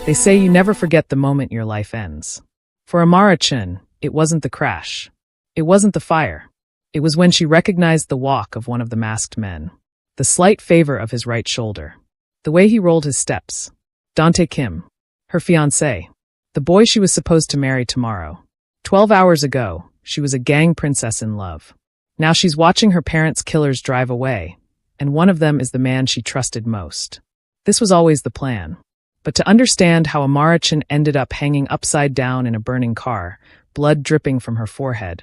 They say you never forget the moment your life ends. For Amara Chen, it wasn't the crash. It wasn't the fire. It was when she recognized the walk of one of the masked men. The slight favor of his right shoulder. The way he rolled his steps. Dante Kim. Her fiancé. The boy she was supposed to marry tomorrow. 12 hours ago, she was a gang princess in love. Now she's watching her parents' killers drive away, and one of them is the man she trusted most. This was always the plan. But to understand how Amara Chen ended up hanging upside down in a burning car, blood dripping from her forehead,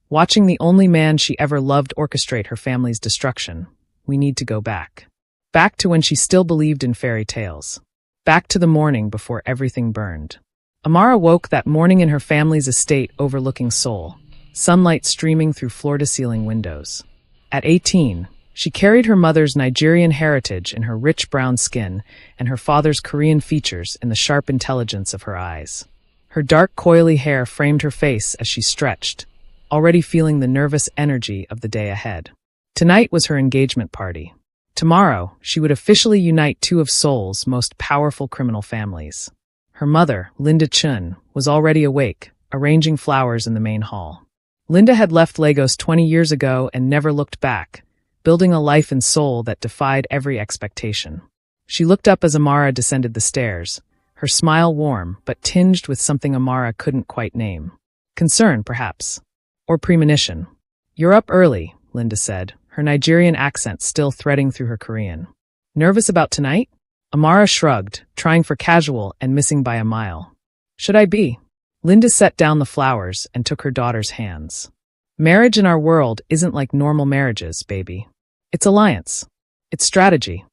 watching the only man she ever loved orchestrate her family's destruction, we need to go back. Back to when she still believed in fairy tales. Back to the morning before everything burned. Amara woke that morning in her family's estate overlooking Seoul, sunlight streaming through floor-to-ceiling windows. At 18, she carried her mother's Nigerian heritage in her rich brown skin and her father's Korean features in the sharp intelligence of her eyes. Her dark, coily hair framed her face as she stretched, already feeling the nervous energy of the day ahead. Tonight was her engagement party. Tomorrow, she would officially unite two of Seoul's most powerful criminal families. Her mother, Linda Chun, was already awake, arranging flowers in the main hall. Linda had left Lagos 20 years ago and never looked back, building a life in Seoul that defied every expectation. She looked up as Amara descended the stairs, her smile warm but tinged with something Amara couldn't quite name. Concern, perhaps. Or premonition. "You're up early," Linda said, her Nigerian accent still threading through her Korean. "Nervous about tonight?" Amara shrugged, trying for casual and missing by a mile. "Should I be?" Linda set down the flowers and took her daughter's hands. "Marriage in our world isn't like normal marriages, baby. It's alliance. It's strategy.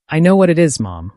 I know what it is, Mom."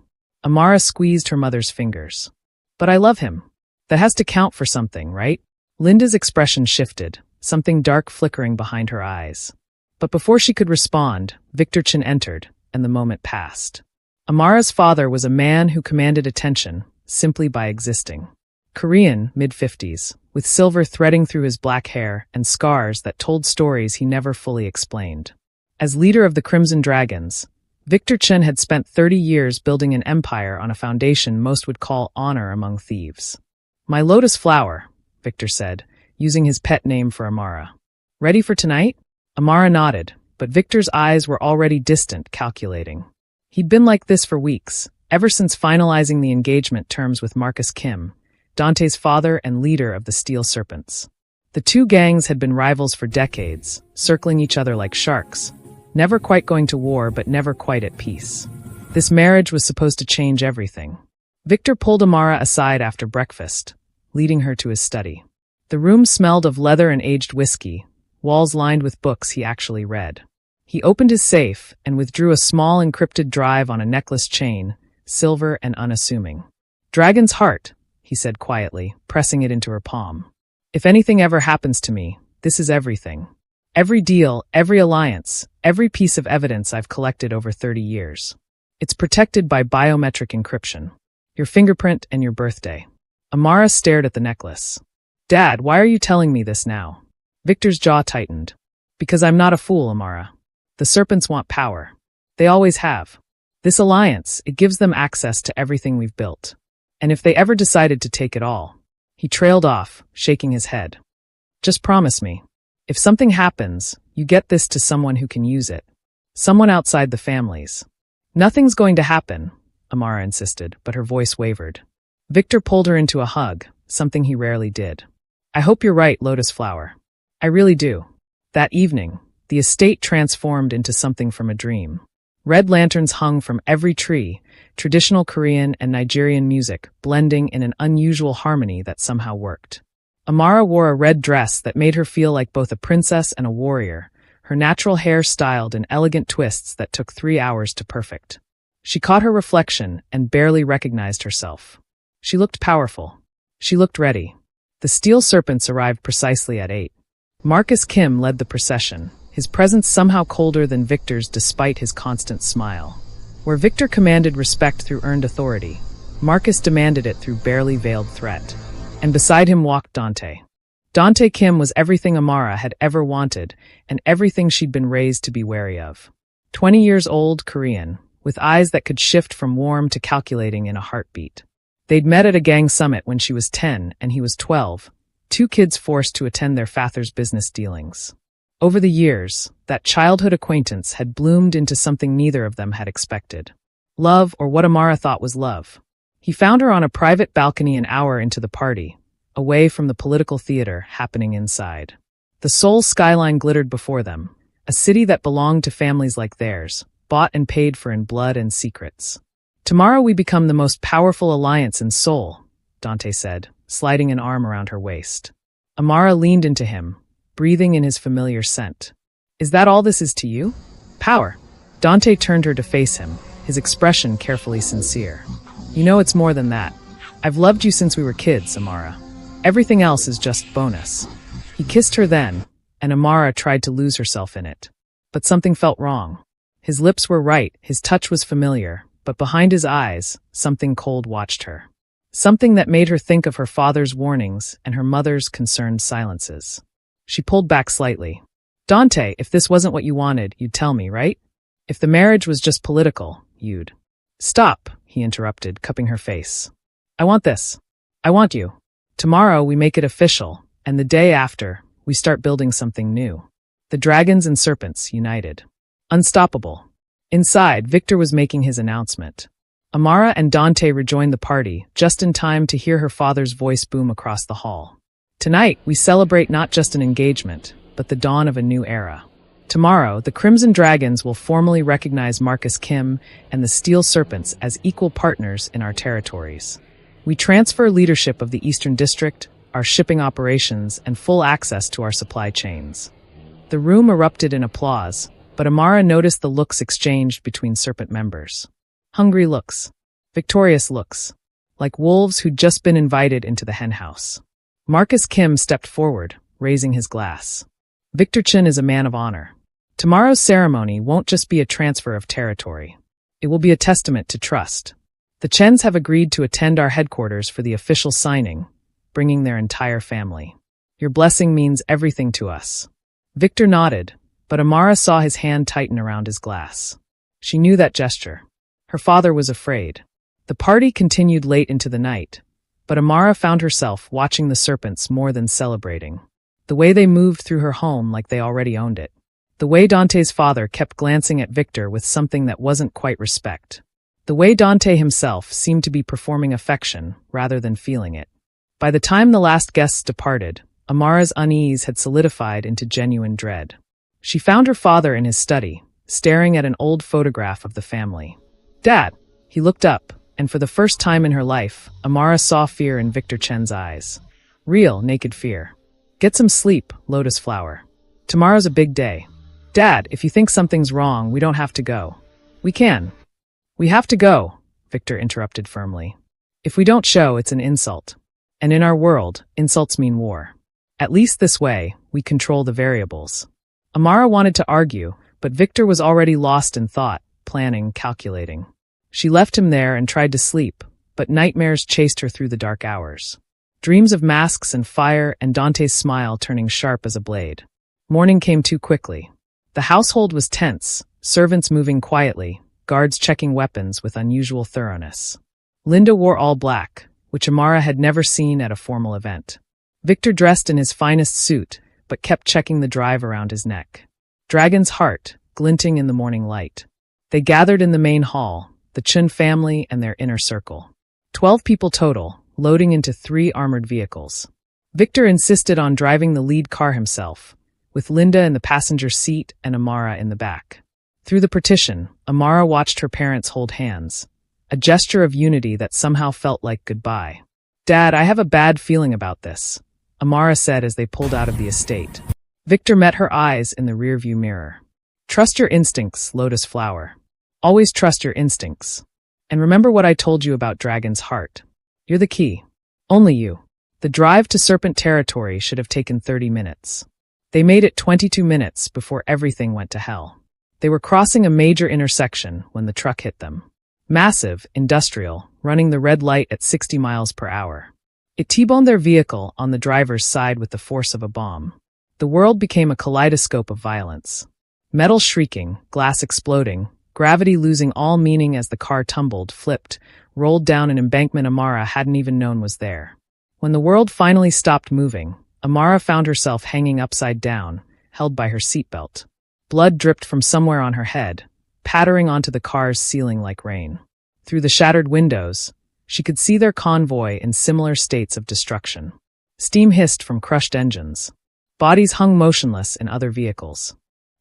Amara squeezed her mother's fingers. "But I love him. That has to count for something, right?" Linda's expression shifted, something dark flickering behind her eyes. But before she could respond, Victor Chen entered, and the moment passed. Amara's father was a man who commanded attention, simply by existing. Korean, mid-50s, with silver threading through his black hair and scars that told stories he never fully explained. As leader of the Crimson Dragons, Victor Chen had spent 30 years building an empire on a foundation most would call honor among thieves. "My lotus flower," Victor said, using his pet name for Amara. "Ready for tonight?" Amara nodded, but Victor's eyes were already distant, calculating. He'd been like this for weeks, ever since finalizing the engagement terms with Marcus Kim, Dante's father and leader of the Steel Serpents. The two gangs had been rivals for decades, circling each other like sharks, never quite going to war but never quite at peace. This marriage was supposed to change everything. Victor pulled Amara aside after breakfast, leading her to his study. The room smelled of leather and aged whiskey, walls lined with books he actually read. He opened his safe and withdrew a small encrypted drive on a necklace chain, silver and unassuming. "Dragon's heart," he said quietly, pressing it into her palm. "If anything ever happens to me, this is everything. Every deal, every alliance, every piece of evidence I've collected over 30 years. It's protected by biometric encryption. Your fingerprint and your birthday." Amara stared at the necklace. "Dad, why are you telling me this now?" Victor's jaw tightened. "Because I'm not a fool, Amara. The serpents want power. They always have. This alliance, it gives them access to everything we've built. And if they ever decided to take it all..." He trailed off, shaking his head. "Just promise me. If something happens, you get this to someone who can use it. Someone outside the families." "Nothing's going to happen," Amara insisted, but her voice wavered. Victor pulled her into a hug, something he rarely did. "I hope you're right, Lotus Flower. I really do." That evening, the estate transformed into something from a dream. Red lanterns hung from every tree, traditional Korean and Nigerian music blending in an unusual harmony that somehow worked. Amara wore a red dress that made her feel like both a princess and a warrior, her natural hair styled in elegant twists that took 3 hours to perfect. She caught her reflection and barely recognized herself. She looked powerful. She looked ready. The Steel Serpents arrived precisely at 8. Marcus Kim led the procession, his presence somehow colder than Victor's despite his constant smile. Where Victor commanded respect through earned authority, Marcus demanded it through barely veiled threat. And beside him walked Dante. Dante Kim was everything Amara had ever wanted and everything she'd been raised to be wary of. 20 years old, Korean, with eyes that could shift from warm to calculating in a heartbeat. They'd met at a gang summit when she was 10 and he was 12, two kids forced to attend their father's business dealings. Over the years, that childhood acquaintance had bloomed into something neither of them had expected. Love, or what Amara thought was love. He found her on a private balcony an hour into the party, away from the political theater happening inside. The Seoul skyline glittered before them, a city that belonged to families like theirs, bought and paid for in blood and secrets. "Tomorrow we become the most powerful alliance in Seoul," Dante said, sliding an arm around her waist. Amara leaned into him, breathing in his familiar scent. "Is that all this is to you? Power?" Dante turned her to face him, his expression carefully sincere. "You know it's more than that. I've loved you since we were kids, Amara. Everything else is just bonus." He kissed her then, and Amara tried to lose herself in it. But something felt wrong. His lips were right, his touch was familiar, but behind his eyes, something cold watched her. Something that made her think of her father's warnings and her mother's concerned silences. She pulled back slightly. "Dante, if this wasn't what you wanted, you'd tell me, right? If the marriage was just political, you'd—" "Stop," he interrupted, cupping her face. "I want this. I want you. Tomorrow we make it official, and the day after, we start building something new. The dragons and serpents united. Unstoppable." Inside, Victor was making his announcement. Amara and Dante rejoined the party, just in time to hear her father's voice boom across the hall. "Tonight, we celebrate not just an engagement, but the dawn of a new era. Tomorrow, the Crimson Dragons will formally recognize Marcus Kim and the Steel Serpents as equal partners in our territories. We transfer leadership of the Eastern District, our shipping operations, and full access to our supply chains." The room erupted in applause, but Amara noticed the looks exchanged between Serpent members. Hungry looks. Victorious looks. Like wolves who'd just been invited into the henhouse. Marcus Kim stepped forward, raising his glass. "Victor Chen is a man of honor. Tomorrow's ceremony won't just be a transfer of territory. It will be a testament to trust. The Chens have agreed to attend our headquarters for the official signing, bringing their entire family. Your blessing means everything to us." Victor nodded, but Amara saw his hand tighten around his glass. She knew that gesture. Her father was afraid. The party continued late into the night, but Amara found herself watching the serpents more than celebrating. The way they moved through her home like they already owned it. The way Dante's father kept glancing at Victor with something that wasn't quite respect. The way Dante himself seemed to be performing affection rather than feeling it. By the time the last guests departed, Amara's unease had solidified into genuine dread. She found her father in his study, staring at an old photograph of the family. "Dad!" He looked up, and for the first time in her life, Amara saw fear in Victor Chen's eyes. Real, naked fear. "Get some sleep, Lotus Flower. Tomorrow's a big day." "Dad, if you think something's wrong, we don't have to go." "We can." "We have to go," Victor interrupted firmly. "If we don't show, it's an insult. And in our world, insults mean war. At least this way, we control the variables." Amara wanted to argue, but Victor was already lost in thought, planning, calculating. She left him there and tried to sleep, but nightmares chased her through the dark hours. Dreams of masks and fire and Dante's smile turning sharp as a blade. Morning came too quickly. The household was tense, servants moving quietly, guards checking weapons with unusual thoroughness. Linda wore all black, which Amara had never seen at a formal event. Victor dressed in his finest suit, but kept checking the drive around his neck. Dragon's heart, glinting in the morning light. They gathered in the main hall, the Chen family and their inner circle. 12 people total, loading into 3 armored vehicles. Victor insisted on driving the lead car himself, with Linda in the passenger seat and Amara in the back. Through the partition, Amara watched her parents hold hands, a gesture of unity that somehow felt like goodbye. "Dad, I have a bad feeling about this," Amara said as they pulled out of the estate. Victor met her eyes in the rearview mirror. "Trust your instincts, Lotus Flower. Always trust your instincts. And remember what I told you about Dragon's heart. You're the key. Only you." The drive to Serpent territory should have taken 30 minutes. They made it 22 minutes before everything went to hell. They were crossing a major intersection when the truck hit them. Massive, industrial, running the red light at 60 miles per hour. It T-boned their vehicle on the driver's side with the force of a bomb. The world became a kaleidoscope of violence. Metal shrieking, glass exploding, gravity losing all meaning as the car tumbled, flipped, rolled down an embankment Amara hadn't even known was there. When the world finally stopped moving, Amara found herself hanging upside down, held by her seatbelt. Blood dripped from somewhere on her head, pattering onto the car's ceiling like rain. Through the shattered windows, she could see their convoy in similar states of destruction. Steam hissed from crushed engines. Bodies hung motionless in other vehicles.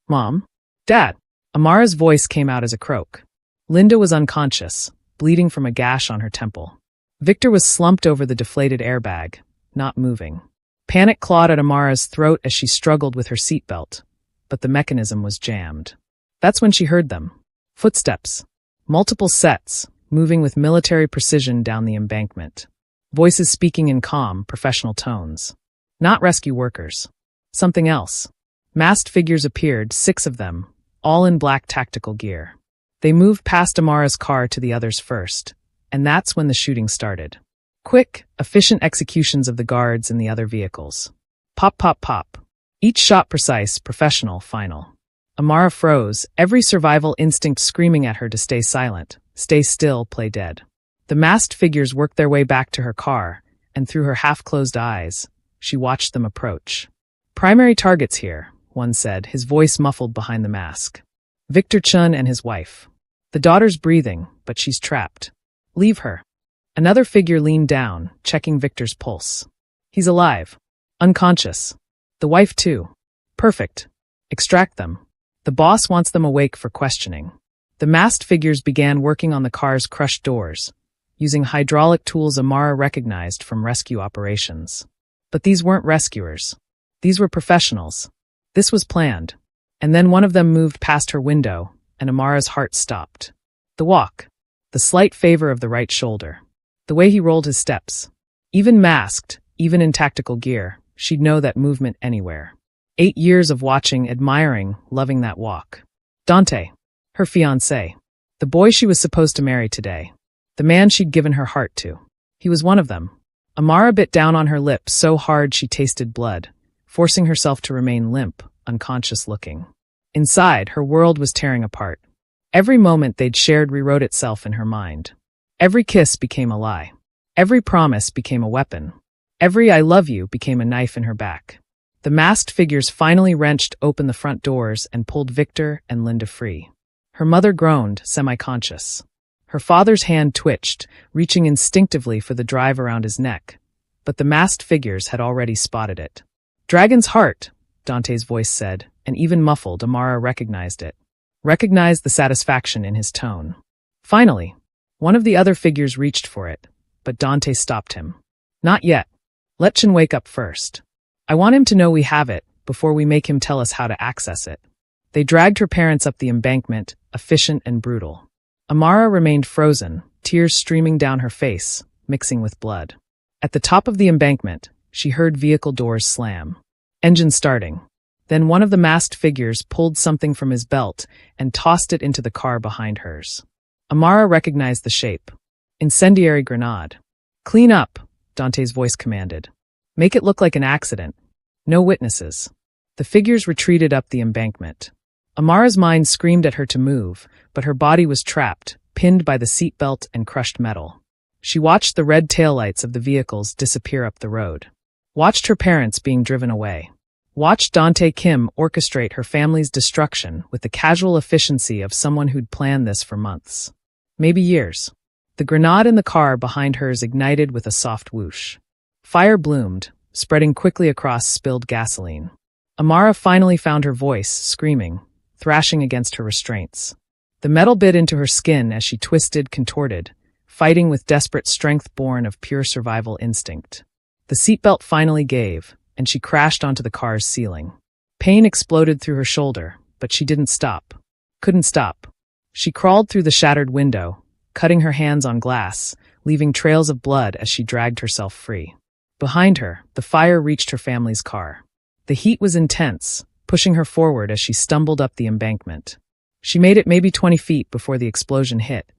"Mom? Dad?" Amara's voice came out as a croak. Linda was unconscious, bleeding from a gash on her temple. Victor was slumped over the deflated airbag, not moving. Panic clawed at Amara's throat as she struggled with her seatbelt, but the mechanism was jammed. That's when she heard them. Footsteps. Multiple sets, moving with military precision down the embankment. Voices speaking in calm, professional tones. Not rescue workers. Something else. Masked figures appeared, 6 of them, all in black tactical gear. They moved past Amara's car to the others first, and that's when the shooting started. Quick, efficient executions of the guards in the other vehicles. Pop, pop, pop. Each shot precise, professional, final. Amara froze, every survival instinct screaming at her to stay silent, stay still, play dead. The masked figures worked their way back to her car, and through her half-closed eyes, she watched them approach. "Primary targets here," one said, his voice muffled behind the mask. "Victor Chun and his wife. The daughter's breathing, but she's trapped. Leave her." Another figure leaned down, checking Victor's pulse. "He's alive. Unconscious. The wife too. Perfect. Extract them. The boss wants them awake for questioning." The masked figures began working on the car's crushed doors, using hydraulic tools Amara recognized from rescue operations. But these weren't rescuers. These were professionals. This was planned. And then one of them moved past her window, and Amara's heart stopped. The walk. The slight favor of the right shoulder. The way he rolled his steps. Even masked, even in tactical gear, she'd know that movement anywhere. 8 years of watching, admiring, loving that walk. Dante. Her fiancé. The boy she was supposed to marry today. The man she'd given her heart to. He was one of them. Amara bit down on her lip so hard she tasted blood, forcing herself to remain limp, unconscious looking. Inside, her world was tearing apart. Every moment they'd shared rewrote itself in her mind. Every kiss became a lie. Every promise became a weapon. Every "I love you" became a knife in her back. The masked figures finally wrenched open the front doors and pulled Victor and Linda free. Her mother groaned, semi-conscious. Her father's hand twitched, reaching instinctively for the drive around his neck, but the masked figures had already spotted it. "Dragon's heart," Dante's voice said, and even muffled, Amara recognized it. Recognized the satisfaction in his tone. Finally, one of the other figures reached for it, but Dante stopped him. "Not yet. Let Chen wake up first. I want him to know we have it, before we make him tell us how to access it." They dragged her parents up the embankment, efficient and brutal. Amara remained frozen, tears streaming down her face, mixing with blood. At the top of the embankment, she heard vehicle doors slam. Engine starting. Then one of the masked figures pulled something from his belt and tossed it into the car behind hers. Amara recognized the shape. Incendiary grenade. "Clean up," Dante's voice commanded. "Make it look like an accident. No witnesses." The figures retreated up the embankment. Amara's mind screamed at her to move, but her body was trapped, pinned by the seatbelt and crushed metal. She watched the red taillights of the vehicles disappear up the road. Watched her parents being driven away. Watched Dante Kim orchestrate her family's destruction with the casual efficiency of someone who'd planned this for months. Maybe years. The grenade in the car behind hers ignited with a soft whoosh. Fire bloomed, spreading quickly across spilled gasoline. Amara finally found her voice, screaming, thrashing against her restraints. The metal bit into her skin as she twisted, contorted, fighting with desperate strength born of pure survival instinct. The seatbelt finally gave, and she crashed onto the car's ceiling. Pain exploded through her shoulder, but she didn't stop. Couldn't stop. She crawled through the shattered window, cutting her hands on glass, leaving trails of blood as she dragged herself free. Behind her, the fire reached her family's car. The heat was intense, pushing her forward as she stumbled up the embankment. She made it maybe 20 feet before the explosion hit,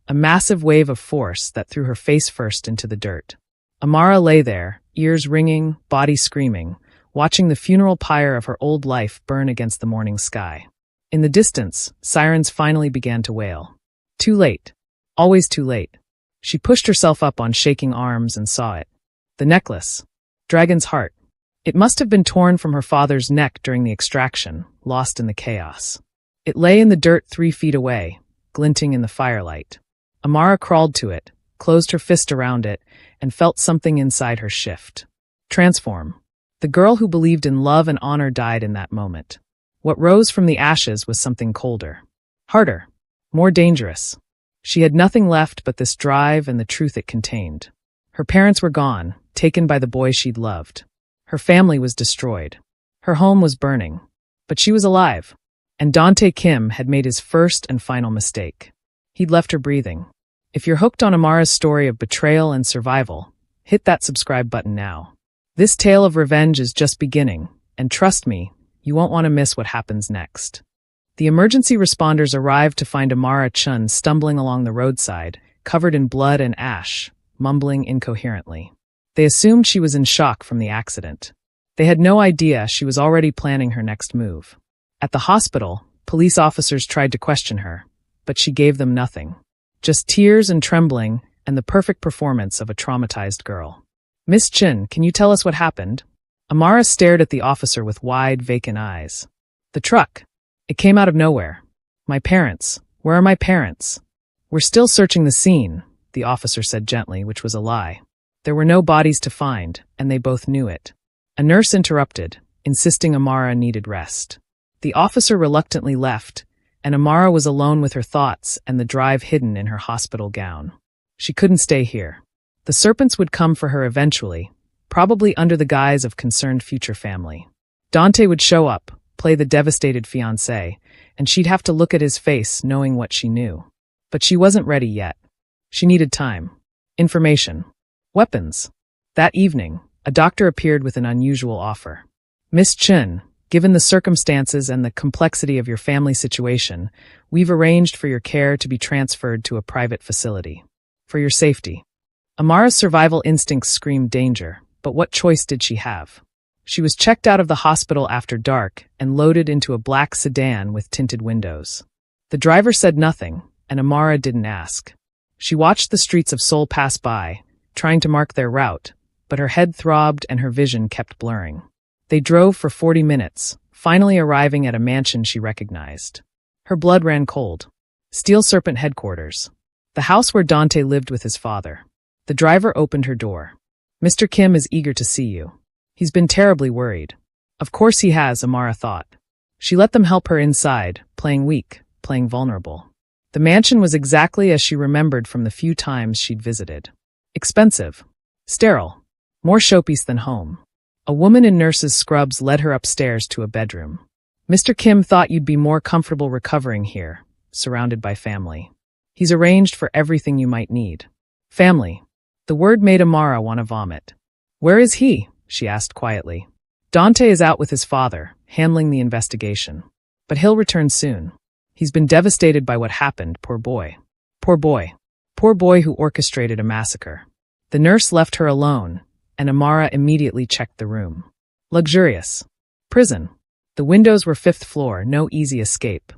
a massive wave of force that threw her face first into the dirt. Amara lay there, ears ringing, body screaming, watching the funeral pyre of her old life burn against the morning sky. In the distance, sirens finally began to wail. Too late. Always too late. She pushed herself up on shaking arms and saw it. The necklace. Dragon's heart. It must have been torn from her father's neck during the extraction, lost in the chaos. It lay in the dirt 3 feet away, glinting in the firelight. Amara crawled to it, closed her fist around it, and felt something inside her shift. Transform. The girl who believed in love and honor died in that moment. What rose from the ashes was something colder. Harder. More dangerous. She had nothing left but this drive and the truth it contained. Her parents were gone, taken by the boy she'd loved. Her family was destroyed. Her home was burning. But she was alive. And Dante Kim had made his first and final mistake. He'd left her breathing. If you're hooked on Amara's story of betrayal and survival, hit that subscribe button now. This tale of revenge is just beginning, and trust me, you won't want to miss what happens next. The emergency responders arrived to find Amara Chen stumbling along the roadside, covered in blood and ash, mumbling incoherently. They assumed she was in shock from the accident. They had no idea she was already planning her next move. At the hospital, police officers tried to question her, but she gave them nothing. Just tears and trembling and the perfect performance of a traumatized girl. Miss Chen, can you tell us what happened? Amara stared at the officer with wide, vacant eyes. The truck. It came out of nowhere. My parents. Where are my parents? We're still searching the scene, the officer said gently, which was a lie. There were no bodies to find, and they both knew it. A nurse interrupted, insisting Amara needed rest. The officer reluctantly left, and Amara was alone with her thoughts and the drive hidden in her hospital gown. She couldn't stay here. The serpents would come for her eventually, probably under the guise of concerned future family. Dante would show up, play the devastated fiancé, and she'd have to look at his face knowing what she knew. But she wasn't ready yet. She needed time. Information. Weapons. That evening, a doctor appeared with an unusual offer. Miss Chen, given the circumstances and the complexity of your family situation, we've arranged for your care to be transferred to a private facility. For your safety. Amara's survival instincts screamed danger, but what choice did she have? She was checked out of the hospital after dark and loaded into a black sedan with tinted windows. The driver said nothing, and Amara didn't ask. She watched the streets of Seoul pass by, trying to mark their route, but her head throbbed and her vision kept blurring. They drove for 40 minutes, finally arriving at a mansion she recognized. Her blood ran cold. Steel Serpent headquarters. The house where Dante lived with his father. The driver opened her door. Mr. Kim is eager to see you. He's been terribly worried. Of course he has, Amara thought. She let them help her inside, playing weak, playing vulnerable. The mansion was exactly as she remembered from the few times she'd visited. Expensive. Sterile. More showpiece than home. A woman in nurse's scrubs led her upstairs to a bedroom. Mr. Kim thought you'd be more comfortable recovering here, surrounded by family. He's arranged for everything you might need. Family. The word made Amara want to vomit. Where is he? She asked quietly. Dante is out with his father, handling the investigation. But he'll return soon. He's been devastated by what happened, poor boy. Poor boy. Poor boy who orchestrated a massacre. The nurse left her alone, and Amara immediately checked the room. Luxurious. Prison. The windows were 5th floor, no easy escape.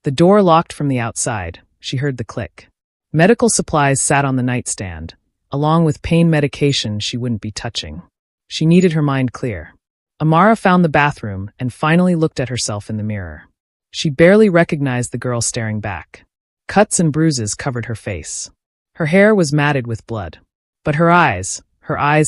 The door locked from the outside. She heard the click. Medical supplies sat on the nightstand, along with pain medication she wouldn't be touching. She needed her mind clear. Amara found the bathroom and finally looked at herself in the mirror. She barely recognized the girl staring back. Cuts and bruises covered her face. Her hair was matted with blood. But her eyes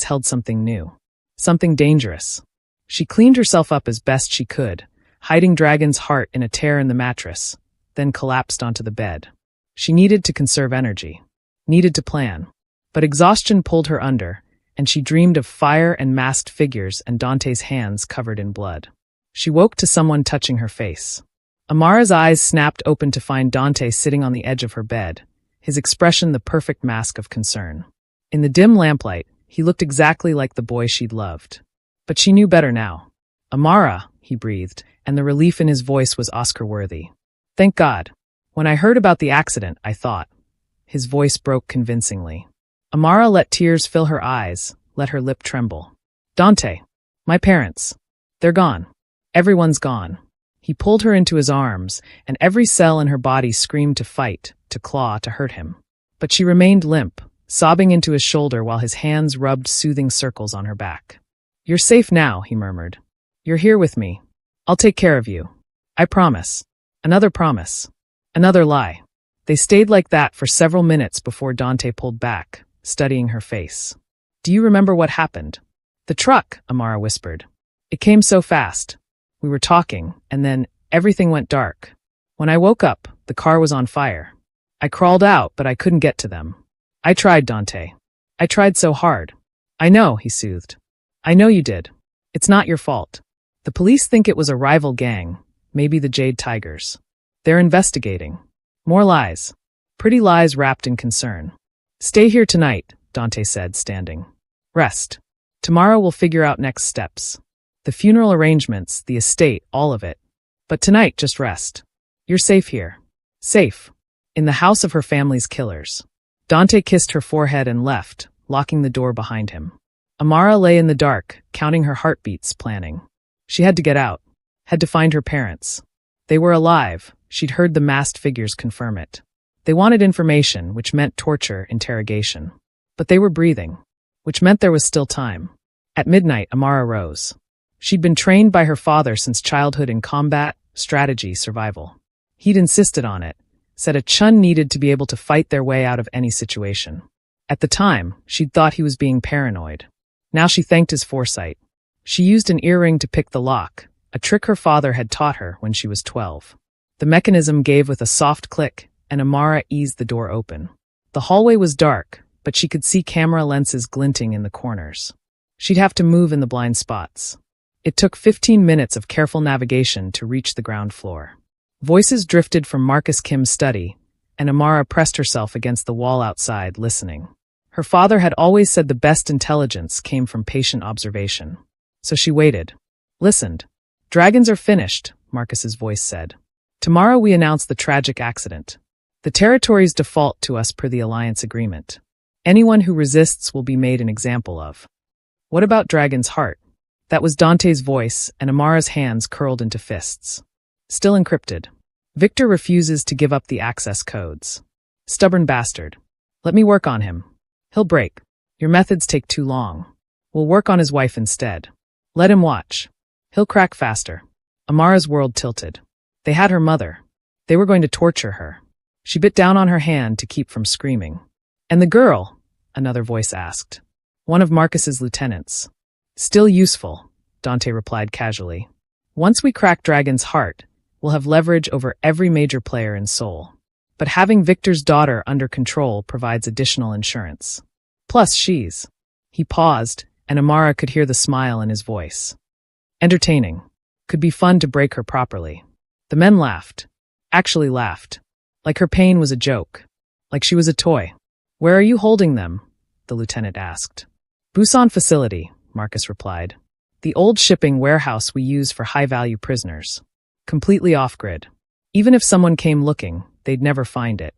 held something new. Something dangerous. She cleaned herself up as best she could, hiding Dragon's heart in a tear in the mattress, then collapsed onto the bed. She needed to conserve energy. Needed to plan. But exhaustion pulled her under, and she dreamed of fire and masked figures and Dante's hands covered in blood. She woke to someone touching her face. Amara's eyes snapped open to find Dante sitting on the edge of her bed, his expression the perfect mask of concern. In the dim lamplight, he looked exactly like the boy she'd loved. But she knew better now. Amara, he breathed, and the relief in his voice was Oscar-worthy. Thank God. When I heard about the accident, I thought. His voice broke convincingly. Amara let tears fill her eyes, let her lip tremble. Dante. My parents. They're gone. Everyone's gone. He pulled her into his arms, and every cell in her body screamed to fight, to claw, to hurt him. But she remained limp, sobbing into his shoulder while his hands rubbed soothing circles on her back. "You're safe now," he murmured. "You're here with me. I'll take care of you. I promise." Another promise. Another lie. They stayed like that for several minutes before Dante pulled back, studying her face. "Do you remember what happened?" "The truck," Amara whispered. "It came so fast. We were talking, and then everything went dark. When I woke up, the car was on fire. I crawled out, but I couldn't get to them. I tried, Dante. I tried so hard." "I know," he soothed. "I know you did. It's not your fault. The police think it was a rival gang, maybe the Jade Tigers. They're investigating. More lies. Pretty lies wrapped in concern. Stay here tonight," Dante said, standing. "Rest. Tomorrow we'll figure out next steps. The funeral arrangements, the estate, all of it. But tonight, just rest. You're safe here. Safe. In the house of her family's killers." Dante kissed her forehead and left, locking the door behind him. Amara lay in the dark, counting her heartbeats, planning. She had to get out. Had to find her parents. They were alive. She'd heard the masked figures confirm it. They wanted information, which meant torture, interrogation. But they were breathing, which meant there was still time. At midnight, Amara rose. She'd been trained by her father since childhood in combat, strategy, survival. He'd insisted on it, said a Chun needed to be able to fight their way out of any situation. At the time, she'd thought he was being paranoid. Now she thanked his foresight. She used an earring to pick the lock, a trick her father had taught her when she was 12. The mechanism gave with a soft click, and Amara eased the door open. The hallway was dark, but she could see camera lenses glinting in the corners. She'd have to move in the blind spots. It took 15 minutes of careful navigation to reach the ground floor. Voices drifted from Marcus Kim's study, and Amara pressed herself against the wall outside, listening. Her father had always said the best intelligence came from patient observation. So she waited. Listened. "Dragons are finished," Marcus's voice said. "Tomorrow we announce the tragic accident. The territories default to us per the alliance agreement. Anyone who resists will be made an example of." "What about Dragon's heart?" That was Dante's voice, and Amara's hands curled into fists. "Still encrypted. Victor refuses to give up the access codes. Stubborn bastard. Let me work on him. He'll break. Your methods take too long. We'll work on his wife instead. Let him watch. He'll crack faster." Amara's world tilted. They had her mother. They were going to torture her. She bit down on her hand to keep from screaming. "And the girl?" another voice asked. "One of Marcus's lieutenants." "Still useful," Dante replied casually. "Once we crack Dragon's heart, we'll have leverage over every major player in Seoul. But having Victor's daughter under control provides additional insurance. Plus she's..." He paused, and Amara could hear the smile in his voice. "Entertaining. Could be fun to break her properly." The men laughed. Actually laughed. Like her pain was a joke. Like she was a toy. "Where are you holding them?" the lieutenant asked. "Busan facility," Marcus replied. "The old shipping warehouse we use for high-value prisoners. Completely off-grid. Even if someone came looking, they'd never find it.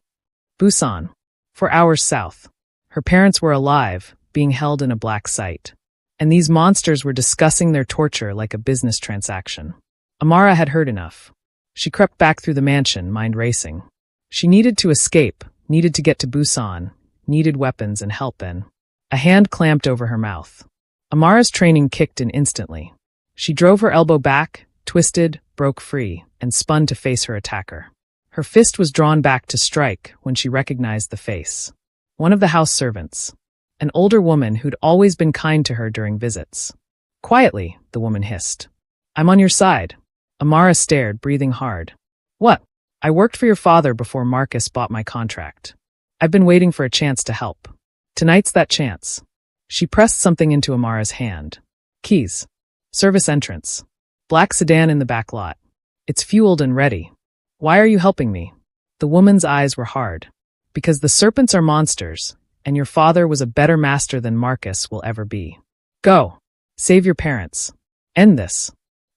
Busan. 4 hours south. Her parents were alive, being held in a black site. And these monsters were discussing their torture like a business transaction." Amara had heard enough. She crept back through the mansion, mind racing. She needed to escape, needed to get to Busan, needed weapons and help in. A hand clamped over her mouth. Amara's training kicked in instantly. She drove her elbow back, twisted, broke free, and spun to face her attacker. Her fist was drawn back to strike when she recognized the face. One of the house servants. An older woman who'd always been kind to her during visits. "Quietly," the woman hissed. "I'm on your side." Amara stared, breathing hard. "What?" "I worked for your father before Marcus bought my contract. I've been waiting for a chance to help. Tonight's that chance." She pressed something into Amara's hand. "Keys. Service entrance. Black sedan in the back lot. It's fueled and ready. Why are you helping me?" The woman's eyes were hard. "Because the serpents are monsters, and your father was a better master than Marcus will ever be. Go. Save your parents. End this."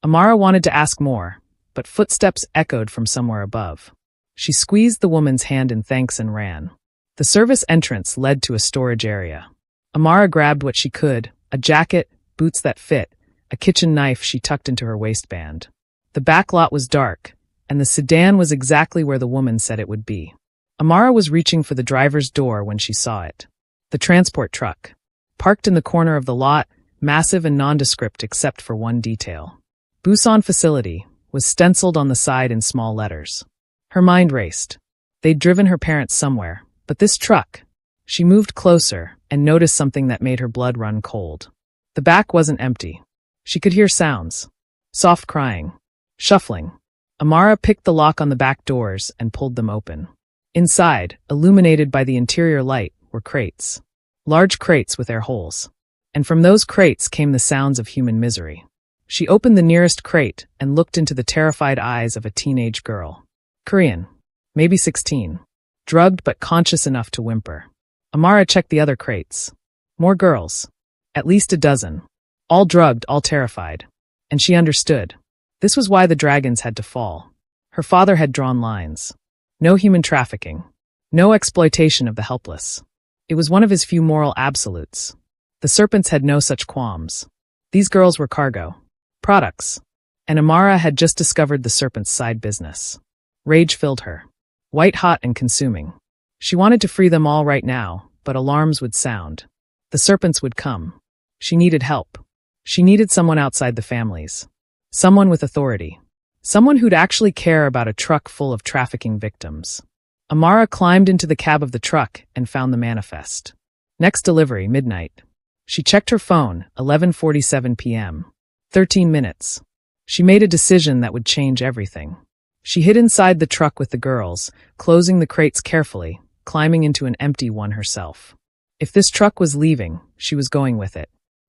Amara wanted to ask more, but footsteps echoed from somewhere above. She squeezed the woman's hand in thanks and ran. The service entrance led to a storage area. Amara grabbed what she could, a jacket, boots that fit, a kitchen knife she tucked into her waistband. The back lot was dark, and the sedan was exactly where the woman said it would be. Amara was reaching for the driver's door when she saw it. The transport truck. Parked in the corner of the lot, massive and nondescript except for one detail. Busan Facility was stenciled on the side in small letters. Her mind raced. They'd driven her parents somewhere, but this truck. She moved closer and noticed something that made her blood run cold. The back wasn't empty. She could hear sounds. Soft crying. Shuffling. Amara picked the lock on the back doors and pulled them open. Inside, illuminated by the interior light, were crates. Large crates with air holes. And from those crates came the sounds of human misery. She opened the nearest crate and looked into the terrified eyes of a teenage girl. Korean. Maybe 16. Drugged but conscious enough to whimper. Amara checked the other crates. More girls. At least a dozen. All drugged, all terrified. And she understood. This was why the dragons had to fall. Her father had drawn lines. No human trafficking. No exploitation of the helpless. It was one of his few moral absolutes. The serpents had no such qualms. These girls were cargo. Products. And Amara had just discovered the serpent's side business. Rage filled her. White-hot and consuming. She wanted to free them all right now, but alarms would sound. The serpents would come. She needed help. She needed someone outside the families. Someone with authority. Someone who'd actually care about a truck full of trafficking victims. Amara climbed into the cab of the truck and found the manifest. Next delivery, midnight. She checked her phone, 11:47 p.m. 13 minutes. She made a decision that would change everything. She hid inside the truck with the girls, closing the crates carefully, climbing into an empty one herself. If this truck was leaving, she was going with it.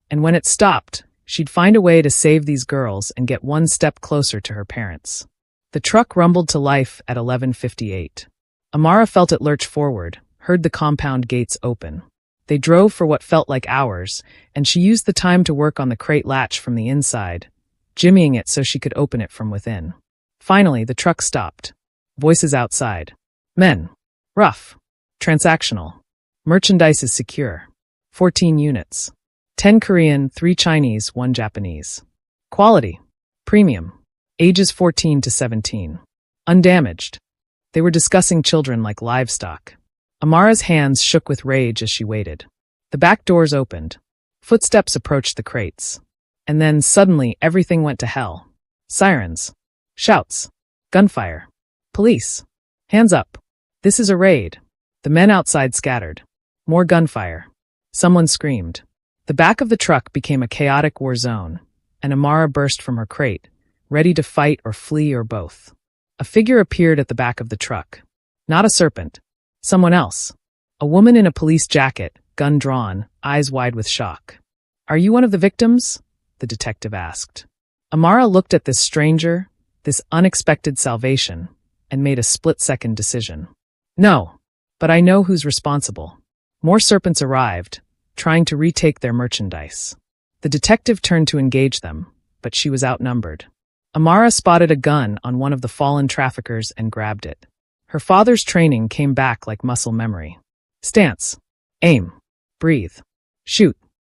And when it stopped, she'd find a way to save these girls and get one step closer to her parents. The truck rumbled to life at 11:58. Amara felt it lurch forward, heard the compound gates open. They drove for what felt like hours, and she used the time to work on the crate latch from the inside, jimmying it so she could open it from within. Finally, the truck stopped. Voices outside. Men. Rough. Transactional. Merchandise is secure. 14 units. 10 Korean, 3 Chinese, 1 Japanese. Quality. Premium. Ages 14 to 17. Undamaged. They were discussing children like livestock. Amara's hands shook with rage as she waited. The back doors opened. Footsteps approached the crates. And then, suddenly, everything went to hell. Sirens. Shouts. Gunfire. Police. Hands up. This is a raid. The men outside scattered. More gunfire. Someone screamed. The back of the truck became a chaotic war zone, and Amara burst from her crate, ready to fight or flee or both. A figure appeared at the back of the truck. Not a serpent. Someone else. A woman in a police jacket, gun drawn, eyes wide with shock. "Are you one of the victims?" the detective asked. Amara looked at this stranger, this unexpected salvation, and made a split-second decision. "No, but I know who's responsible." More serpents arrived, trying to retake their merchandise. The detective turned to engage them, but she was outnumbered. Amara spotted a gun on one of the fallen traffickers and grabbed it. Her father's training came back like muscle memory. Stance. Aim. Breathe. Shoot.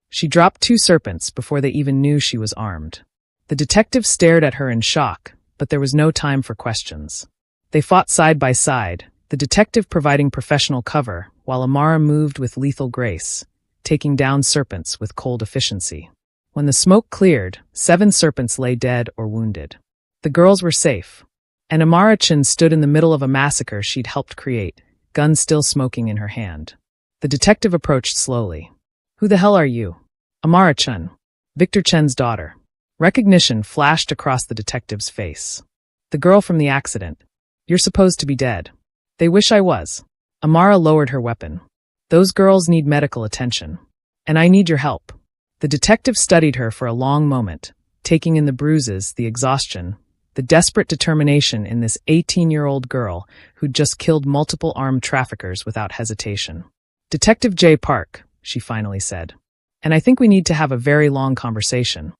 She dropped 2 serpents before they even knew she was armed. The detective stared at her in shock, but there was no time for questions. They fought side by side, the detective providing professional cover, while Amara moved with lethal grace, taking down serpents with cold efficiency. When the smoke cleared, 7 serpents lay dead or wounded. The girls were safe. And Amara Chen stood in the middle of a massacre she'd helped create, gun still smoking in her hand. The detective approached slowly. "Who the hell are you?" "Amara Chen. Victor Chen's daughter." Recognition flashed across the detective's face. "The girl from the accident. You're supposed to be dead." "They wish I was." Amara lowered her weapon. "Those girls need medical attention. And I need your help." The detective studied her for a long moment, taking in the bruises, the exhaustion, the desperate determination in this 18-year-old girl who'd just killed multiple armed traffickers without hesitation. "Detective Jae Park," she finally said. "And I think we need to have a very long conversation.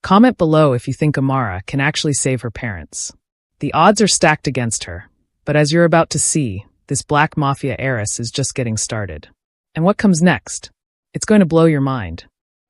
Comment below if you think Amara can actually save her parents. The odds are stacked against her, but as you're about to see, this black Mafia heiress is just getting started. And what comes next? It's going to blow your mind."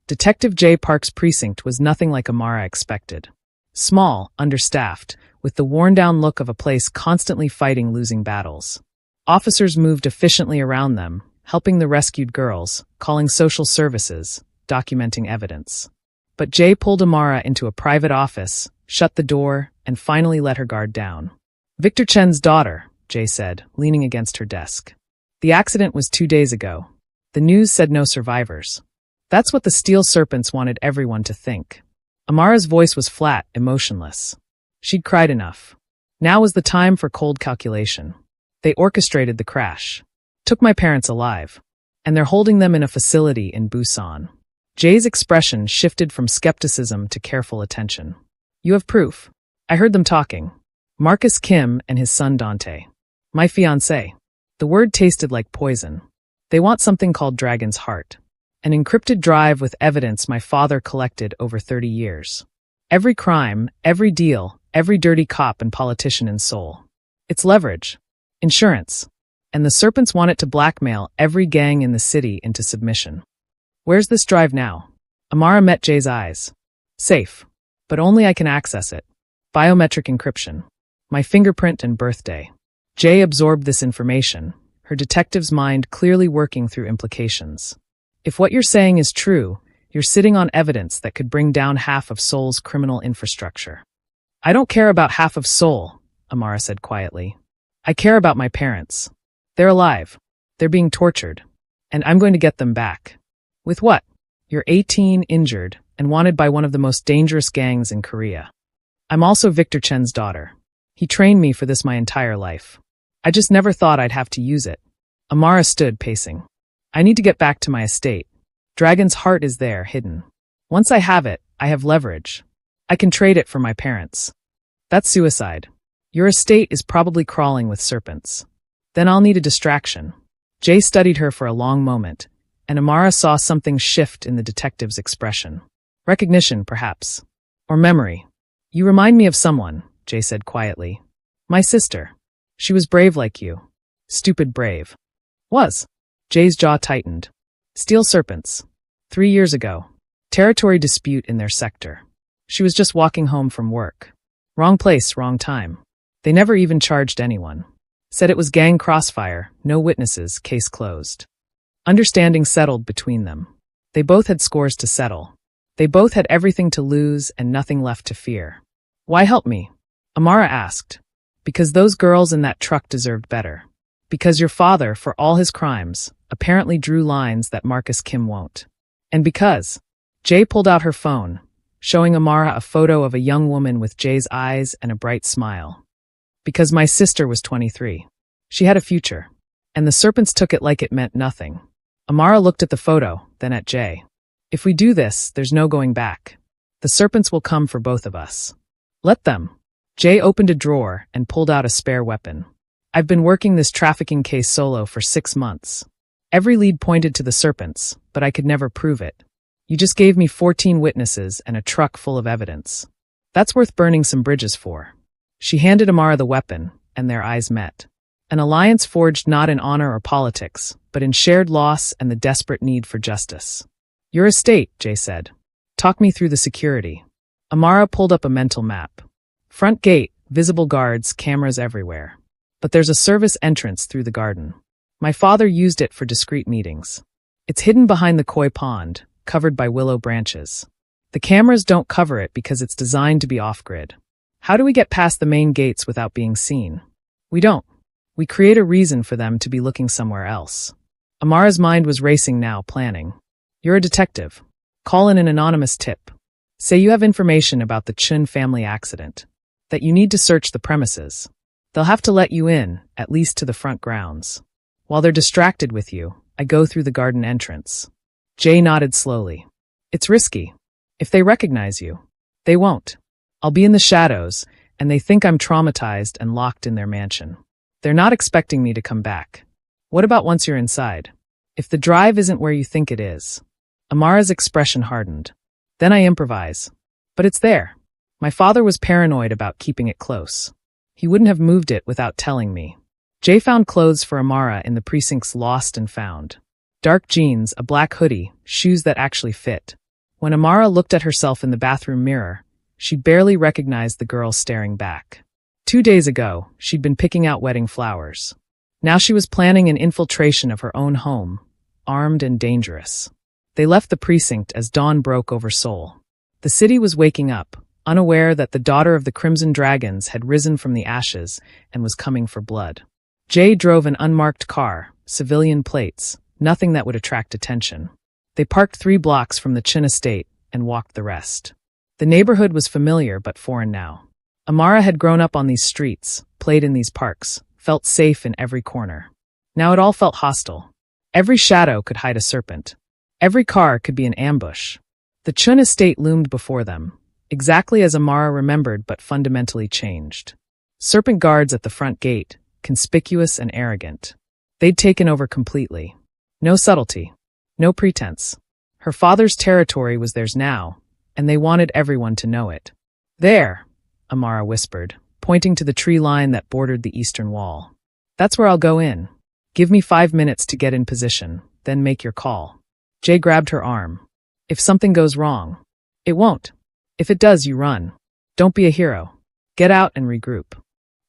Detective Jae Park's precinct was nothing like Amara expected. Small, understaffed, with the worn-down look of a place constantly fighting losing battles. Officers moved efficiently around them, helping the rescued girls, calling social services, documenting evidence. But Jae pulled Amara into a private office, shut the door, and finally let her guard down. Victor Chen's daughter, Jae said, leaning against her desk. The accident was 2 days ago. The news said no survivors. That's what the Steel Serpents wanted everyone to think. Amara's voice was flat, emotionless. She'd cried enough. Now was the time for cold calculation. They orchestrated the crash. Took my parents alive. And they're holding them in a facility in Busan. Jae's expression shifted from skepticism to careful attention. You have proof. I heard them talking. Marcus Kim and his son Dante. My fiancé. The word tasted like poison. They want something called Dragon's Heart. An encrypted drive with evidence my father collected over 30 years. Every crime, every deal, every dirty cop and politician in Seoul. It's leverage. Insurance. And the Serpents want it to blackmail every gang in the city into submission. Where's this drive now? Amara met Jae's eyes. Safe. But only I can access it. Biometric encryption. My fingerprint and birthday. Jae absorbed this information, her detective's mind clearly working through implications. If what you're saying is true, you're sitting on evidence that could bring down half of Seoul's criminal infrastructure. I don't care about half of Seoul, Amara said quietly. I care about my parents. They're alive. They're being tortured. And I'm going to get them back. With what? You're 18, injured, and wanted by one of the most dangerous gangs in Korea. I'm also Victor Chen's daughter. He trained me for this my entire life. I just never thought I'd have to use it. Amara stood, pacing. I need to get back to my estate. Dragon's Heart is there, hidden. Once I have it, I have leverage. I can trade it for my parents. That's suicide. Your estate is probably crawling with serpents. Then I'll need a distraction. Jae studied her for a long moment, and Amara saw something shift in the detective's expression. Recognition, perhaps. Or memory. You remind me of someone, Jae said quietly. My sister. She was brave like you. Stupid brave. Was. Jae's jaw tightened. Steel Serpents. 3 years ago. Territory dispute in their sector. She was just walking home from work. Wrong place, wrong time. They never even charged anyone. Said it was gang crossfire, no witnesses, case closed. Understanding settled between them. They both had scores to settle. They both had everything to lose and nothing left to fear. Why help me? Amara asked. Because those girls in that truck deserved better. Because your father, for all his crimes, apparently drew lines that Marcus Kim won't. And because Jae pulled out her phone, showing Amara a photo of a young woman with Jae's eyes and a bright smile. Because my sister was 23. She had a future. And the Serpents took it like it meant nothing. Amara looked at the photo, then at Jae. If we do this, there's no going back. The Serpents will come for both of us. Let them. Jae opened a drawer and pulled out a spare weapon. I've been working this trafficking case solo for 6 months. Every lead pointed to the Serpents, but I could never prove it. You just gave me 14 witnesses and a truck full of evidence. That's worth burning some bridges for. She handed Amara the weapon, and their eyes met. An alliance forged not in honor or politics, but in shared loss and the desperate need for justice. Your estate, Jae said. Talk me through the security. Amara pulled up a mental map. Front gate, visible guards, cameras everywhere. But there's a service entrance through the garden. My father used it for discreet meetings. It's hidden behind the koi pond, covered by willow branches. The cameras don't cover it because it's designed to be off-grid. How do we get past the main gates without being seen? We don't. We create a reason for them to be looking somewhere else. Amara's mind was racing now, planning. You're a detective. Call in an anonymous tip. Say you have information about the Chun family accident. That you need to search the premises. They'll have to let you in, at least to the front grounds. While they're distracted with you, I go through the garden entrance. Jae nodded slowly. It's risky. If they recognize you, they won't. I'll be in the shadows, and they think I'm traumatized and locked in their mansion. They're not expecting me to come back. What about once you're inside? If the drive isn't where you think it is? Amara's expression hardened. Then I improvise. But it's there. My father was paranoid about keeping it close. He wouldn't have moved it without telling me. Jae found clothes for Amara in the precinct's lost and found. Dark jeans, a black hoodie, shoes that actually fit. When Amara looked at herself in the bathroom mirror, she barely recognized the girl staring back. 2 days ago, she'd been picking out wedding flowers. Now she was planning an infiltration of her own home, armed and dangerous. They left the precinct as dawn broke over Seoul. The city was waking up, unaware that the daughter of the Crimson Dragons had risen from the ashes and was coming for blood. Jae drove an unmarked car, civilian plates, nothing that would attract attention. They parked 3 blocks from the Chen estate and walked the rest. The neighborhood was familiar but foreign now. Amara had grown up on these streets, played in these parks, felt safe in every corner. Now it all felt hostile. Every shadow could hide a serpent. Every car could be an ambush. The Chun estate loomed before them, exactly as Amara remembered but fundamentally changed. Serpent guards at the front gate, conspicuous and arrogant. They'd taken over completely. No subtlety. No pretense. Her father's territory was theirs now, and they wanted everyone to know it. There, Amara whispered, pointing to the tree line that bordered the eastern wall. That's where I'll go in. Give me 5 minutes to get in position, then make your call. Jae grabbed her arm. If something goes wrong, it won't. If it does, you run. Don't be a hero. Get out and regroup.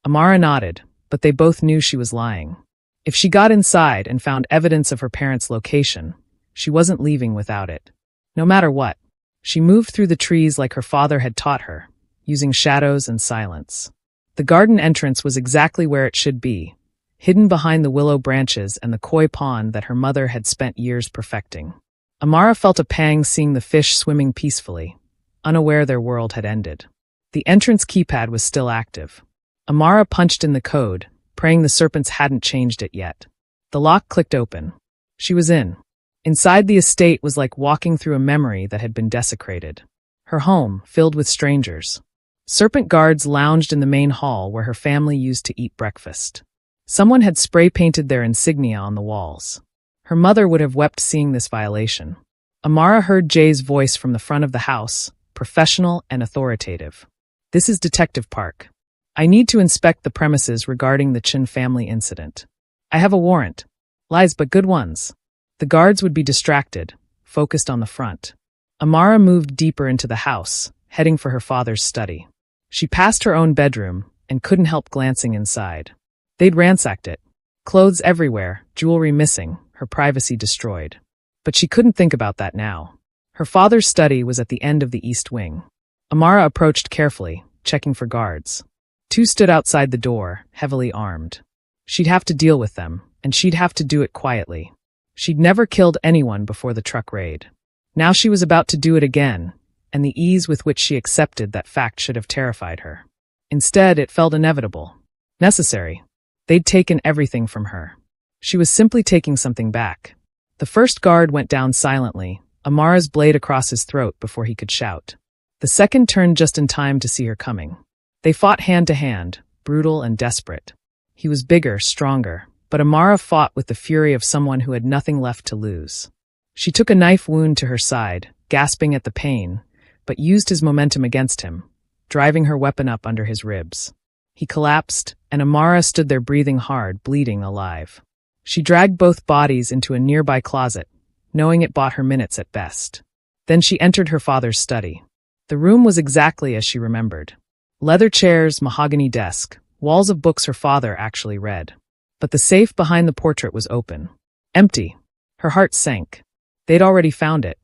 Amara nodded, but they both knew she was lying. If she got inside and found evidence of her parents' location, she wasn't leaving without it. No matter what, she moved through the trees like her father had taught her, using shadows and silence. The garden entrance was exactly where it should be, hidden behind the willow branches and the koi pond that her mother had spent years perfecting. Amara felt a pang seeing the fish swimming peacefully, unaware their world had ended. The entrance keypad was still active. Amara punched in the code, praying the serpents hadn't changed it yet. The lock clicked open. She was in. Inside the estate was like walking through a memory that had been desecrated. Her home, filled with strangers. Serpent guards lounged in the main hall where her family used to eat breakfast. Someone had spray-painted their insignia on the walls. Her mother would have wept seeing this violation. Amara heard Jae's voice from the front of the house, professional and authoritative. This is Detective Park. I need to inspect the premises regarding the Chen family incident. I have a warrant. Lies but good ones. The guards would be distracted, focused on the front. Amara moved deeper into the house, heading for her father's study. She passed her own bedroom and couldn't help glancing inside. They'd ransacked it. Clothes everywhere, jewelry missing, her privacy destroyed. But she couldn't think about that now. Her father's study was at the end of the east wing. Amara approached carefully, checking for guards. 2 stood outside the door, heavily armed. She'd have to deal with them, and she'd have to do it quietly. She'd never killed anyone before the truck raid. Now she was about to do it again, and the ease with which she accepted that fact should have terrified her. Instead, it felt inevitable. Necessary. They'd taken everything from her. She was simply taking something back. The first guard went down silently, Amara's blade across his throat before he could shout. The second turned just in time to see her coming. They fought hand to hand, brutal and desperate. He was bigger, stronger, but Amara fought with the fury of someone who had nothing left to lose. She took a knife wound to her side, gasping at the pain, but used his momentum against him, driving her weapon up under his ribs. He collapsed, and Amara stood there breathing hard, bleeding alive. She dragged both bodies into a nearby closet, knowing it bought her minutes at best. Then she entered her father's study. The room was exactly as she remembered. Leather chairs, mahogany desk, walls of books her father actually read. But the safe behind the portrait was open. Empty. Her heart sank. They'd already found it.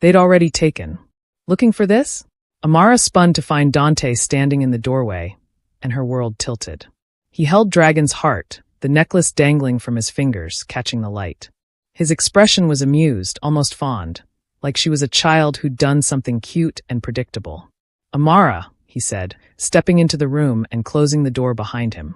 They'd already taken. Looking for this? Amara spun to find Dante standing in the doorway, and her world tilted. He held Dragon's heart, the necklace dangling from his fingers, catching the light. His expression was amused, almost fond, like she was a child who'd done something cute and predictable. Amara, he said, stepping into the room and closing the door behind him.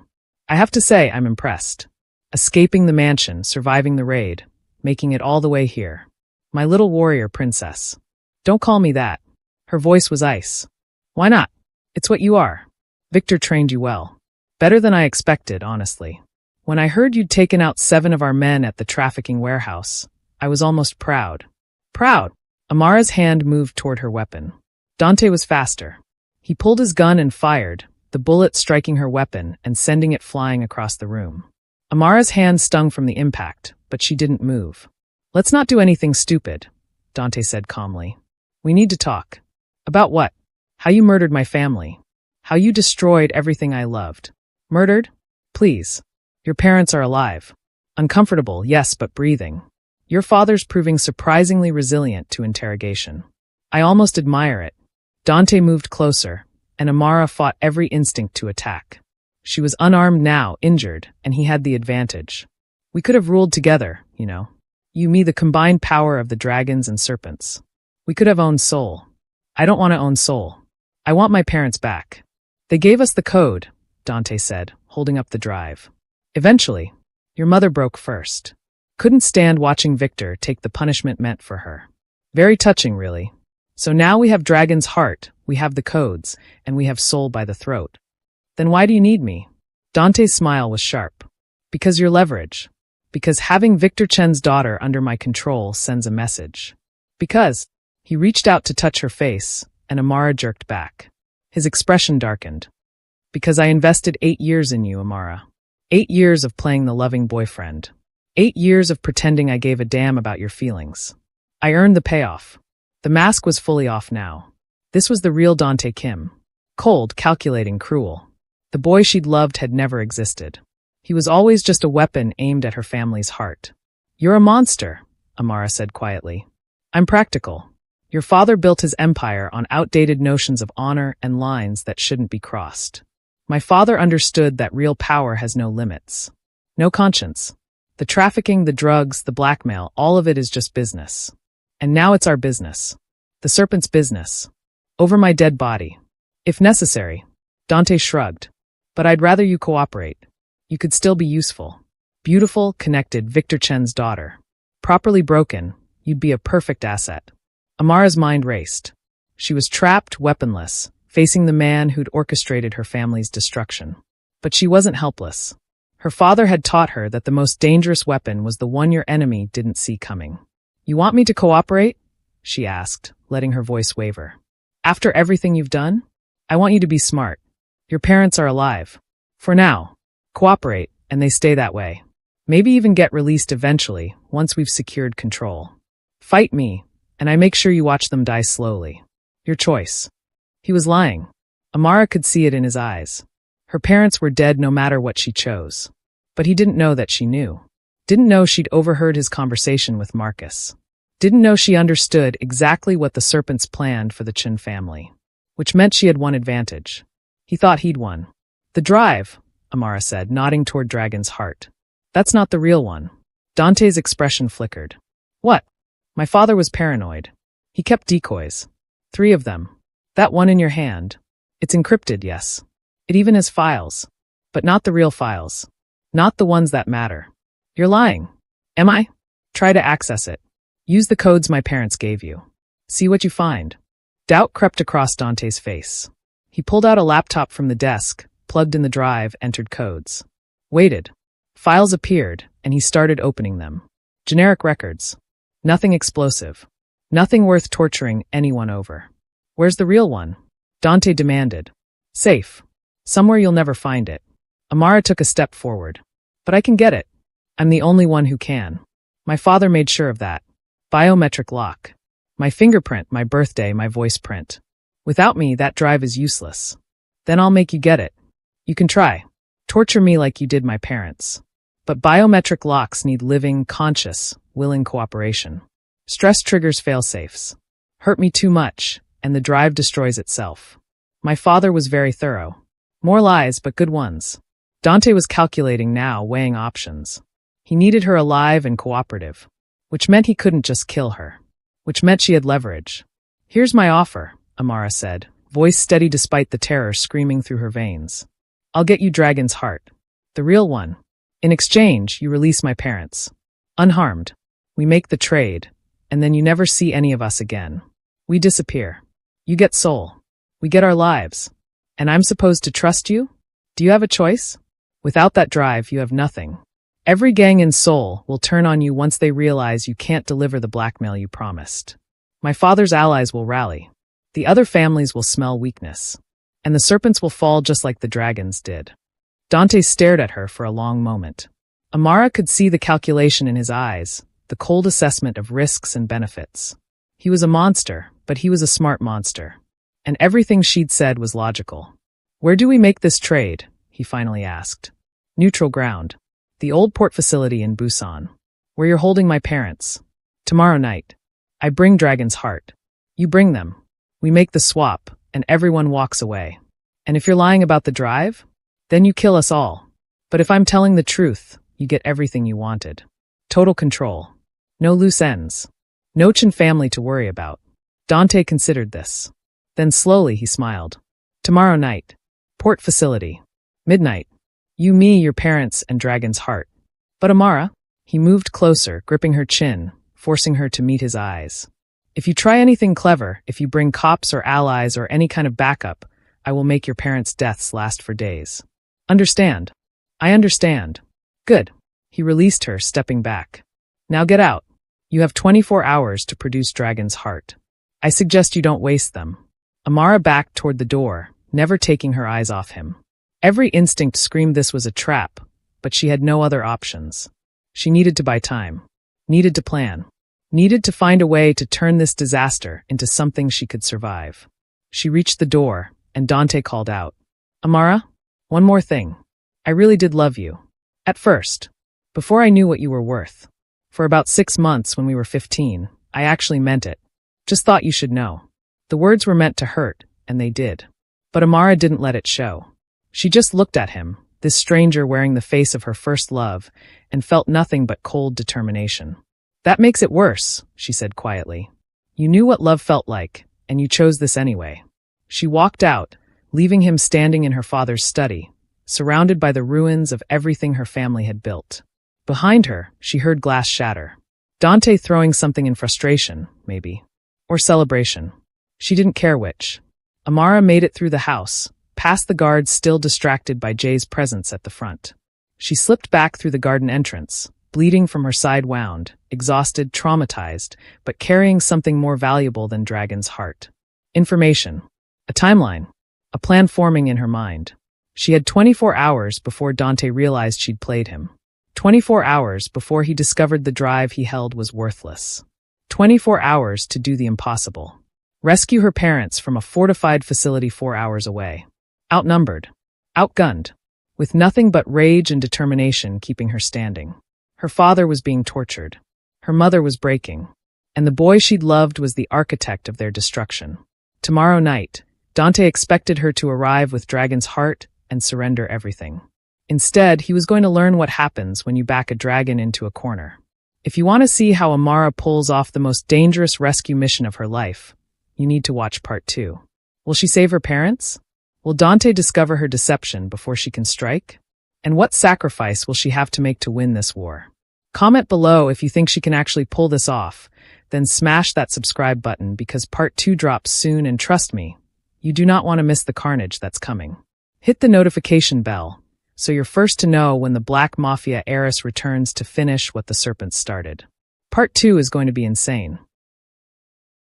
I have to say I'm impressed. Escaping the mansion, surviving the raid, making it all the way here. My little warrior princess. Don't call me that. Her voice was ice. Why not? It's what you are. Victor trained you well. Better than I expected, honestly. When I heard you'd taken out 7 of our men at the trafficking warehouse, I was almost proud. Proud? Amara's hand moved toward her weapon. Dante was faster. He pulled his gun and fired, the bullet striking her weapon and sending it flying across the room. Amara's hand stung from the impact, but she didn't move. Let's not do anything stupid, Dante said calmly. We need to talk. About what? How you murdered my family. How you destroyed everything I loved. Murdered? Please. Your parents are alive. Uncomfortable, yes, but breathing. Your father's proving surprisingly resilient to interrogation. I almost admire it. Dante moved closer, and Amara fought every instinct to attack. She was unarmed now, injured, and he had the advantage. We could have ruled together, you know. You, me, the combined power of the dragons and serpents. We could have owned Seoul. I don't want to own Seoul. I want my parents back. They gave us the code, Dante said, holding up the drive. Eventually, your mother broke first. Couldn't stand watching Victor take the punishment meant for her. Very touching, really. So now we have Dragon's heart, we have the codes, and we have Seoul by the throat. Then why do you need me? Dante's smile was sharp. Because you're leverage. Because having Victor Chen's daughter under my control sends a message. Because he reached out to touch her face, and Amara jerked back. His expression darkened. Because I invested 8 years in you, Amara. 8 years of playing the loving boyfriend. 8 years of pretending I gave a damn about your feelings. I earned the payoff. The mask was fully off now. This was the real Dante Kim. Cold, calculating, cruel. The boy she'd loved had never existed. He was always just a weapon aimed at her family's heart. You're a monster, Amara said quietly. I'm practical. Your father built his empire on outdated notions of honor and lines that shouldn't be crossed. My father understood that real power has no limits. No conscience. The trafficking, the drugs, the blackmail, all of it is just business. And now it's our business. The serpent's business. Over my dead body. If necessary. Dante shrugged. But I'd rather you cooperate. You could still be useful. Beautiful, connected Victor Chen's daughter. Properly broken, you'd be a perfect asset. Amara's mind raced. She was trapped, weaponless, facing the man who'd orchestrated her family's destruction. But she wasn't helpless. Her father had taught her that the most dangerous weapon was the one your enemy didn't see coming. You want me to cooperate? She asked, letting her voice waver. After everything you've done? I want you to be smart. Your parents are alive. For now. Cooperate, and they stay that way. Maybe even get released eventually, once we've secured control. Fight me, and I make sure you watch them die slowly. Your choice. He was lying. Amara could see it in his eyes. Her parents were dead no matter what she chose. But he didn't know that she knew. Didn't know she'd overheard his conversation with Marcus. Didn't know she understood exactly what the serpents planned for the Chen family. Which meant she had one advantage. He thought he'd won. The drive, Amara said, nodding toward Dragon's heart. That's not the real one. Dante's expression flickered. What? My father was paranoid. He kept decoys. 3 of them. That one in your hand. It's encrypted, yes. It even has files. But not the real files. Not the ones that matter. You're lying. Am I? Try to access it. Use the codes my parents gave you. See what you find. Doubt crept across Dante's face. He pulled out a laptop from the desk, plugged in the drive, entered codes. Waited. Files appeared, and he started opening them. Generic records. Nothing explosive. Nothing worth torturing anyone over. Where's the real one? Dante demanded. Safe. Somewhere you'll never find it. Amara took a step forward. But I can get it. I'm the only one who can. My father made sure of that. Biometric lock. My fingerprint, my birthday, my voice print. Without me, that drive is useless. Then I'll make you get it. You can try. Torture me like you did my parents. But biometric locks need living, conscious, willing cooperation. Stress triggers failsafes. Hurt me too much, and the drive destroys itself. My father was very thorough. More lies, but good ones. Dante was calculating now, weighing options. He needed her alive and cooperative. Which meant he couldn't just kill her. Which meant she had leverage. Here's my offer, Amara said, voice steady despite the terror screaming through her veins. I'll get you Dragon's heart. The real one. In exchange, you release my parents. Unharmed. We make the trade, and then you never see any of us again. We disappear. You get Seoul. We get our lives. And I'm supposed to trust you? Do you have a choice? Without that drive, you have nothing. Every gang in Seoul will turn on you once they realize you can't deliver the blackmail you promised. My father's allies will rally. The other families will smell weakness. And the serpents will fall just like the dragons did. Dante stared at her for a long moment. Amara could see the calculation in his eyes, the cold assessment of risks and benefits. He was a monster, but he was a smart monster. And everything she'd said was logical. Where do we make this trade? He finally asked. Neutral ground. The old port facility in Busan, where you're holding my parents. Tomorrow night. I bring Dragon's Heart. You bring them. We make the swap, and everyone walks away. And if you're lying about the drive, then you kill us all. But if I'm telling the truth, you get everything you wanted. Total control. No loose ends. No Chen family to worry about. Dante considered this. Then slowly he smiled. Tomorrow night. Port facility. Midnight. You, me, your parents, and Dragon's Heart. But Amara? He moved closer, gripping her chin, forcing her to meet his eyes. If you try anything clever, if you bring cops or allies or any kind of backup, I will make your parents' deaths last for days. Understand? I understand. Good. He released her, stepping back. Now get out. You have 24 hours to produce Dragon's Heart. I suggest you don't waste them. Amara backed toward the door, never taking her eyes off him. Every instinct screamed this was a trap, but she had no other options. She needed to buy time. Needed to plan. Needed to find a way to turn this disaster into something she could survive. She reached the door, and Dante called out. Amara, one more thing. I really did love you. At first. Before I knew what you were worth. For about 6 months when we were 15, I actually meant it. Just thought you should know. The words were meant to hurt, and they did. But Amara didn't let it show. She just looked at him, this stranger wearing the face of her first love, and felt nothing but cold determination. That makes it worse, she said quietly. You knew what love felt like, and you chose this anyway. She walked out, leaving him standing in her father's study, surrounded by the ruins of everything her family had built. Behind her, she heard glass shatter. Dante throwing something in frustration, maybe. Or celebration. She didn't care which. Amara made it through the house, past the guards still distracted by Jay's presence at the front. She slipped back through the garden entrance, bleeding from her side wound, exhausted, traumatized, but carrying something more valuable than Dragon's Heart. Information. A timeline. A plan forming in her mind. She had 24 hours before Dante realized she'd played him. 24 hours before he discovered the drive he held was worthless. 24 hours to do the impossible. Rescue her parents from a fortified facility 4 hours away. Outnumbered. Outgunned. With nothing but rage and determination keeping her standing. Her father was being tortured. Her mother was breaking. And the boy she'd loved was the architect of their destruction. Tomorrow night, Dante expected her to arrive with Dragon's Heart and surrender everything. Instead, he was going to learn what happens when you back a dragon into a corner. If you want to see how Amara pulls off the most dangerous rescue mission of her life, you need to watch part 2. Will she save her parents? Will Dante discover her deception before she can strike? And what sacrifice will she have to make to win this war? Comment below if you think she can actually pull this off, then smash that subscribe button because part 2 drops soon, and trust me, you do not want to miss the carnage that's coming. Hit the notification bell so you're first to know when the Black Mafia Heiress returns to finish what the Serpents started. Part 2 is going to be insane.